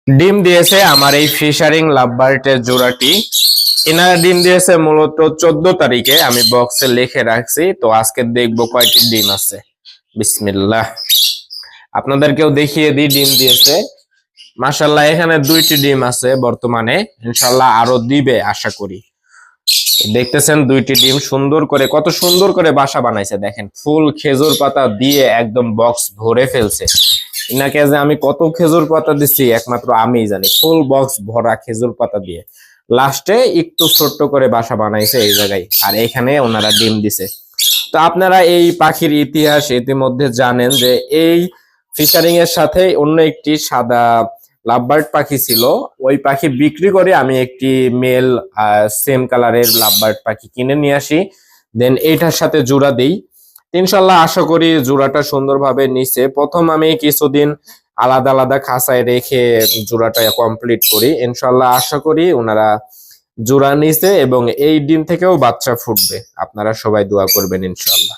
ডিম দিয়েছে আমার এই ফিশারিং লাভবার্ডের জোড়াটি। এনারা ডিম দিয়েছে মূলত 14 তারিখে, আমি বক্সে লিখে রাখছি। তো আজকে দেখবো কয়টি ডিম আছে। বিসমিল্লাহ, আপনাদেরকেও দেখিয়ে দিই ডিম দিয়েছে। মাশাআল্লাহ, এখানে 2টি ডিম আছে বর্তমানে, ইনশাআল্লাহ আরো দিবে আশা করি। দেখতেছেন 2টি ডিম সুন্দর করে, কত সুন্দর করে বাসা বানাইছে দেখেন, ফুল খেজুর পাতা দিয়ে একদম বক্স ভরে ফেলছে। ইনাকে যে আমি কত খেজুর পাতা দিচ্ছি একমাত্র আমিই জানি, ফুল বক্স ভরা খেজুর পাতা দিয়ে লাস্টে একটু ছোট্ট করে বাসা বানাইছে এই জায়গায়, আর এখানে ওনারা ডিম দিছে। তো আপনারা এই পাখির ইতিহাস ইতিমধ্যে জানেন যে এই ফিশারিং এর সাথে অন্য একটি সাদা লাভবার্ড পাখি ছিল, ওই পাখি বিক্রি করে আমি একটি মেল সেম কালারের লাভবার্ড পাখি কিনে নিয়ে আসি, দেন এইটার সাথে জোড়া দিই। ইনশাল্লাহ আশা করি জোড়াটা সুন্দরভাবে নিচে। প্রথম আমি কিছুদিন আলাদা আলাদা খাঁচায় রেখে জোড়াটা কমপ্লিট করি, ইনশাল্লাহ আশা করি ওনারা জোড়া নিছে এবং এই ডিম থেকেও বাচ্চা ফুটবে। আপনারা সবাই দোয়া করবেন ইনশাল্লাহ।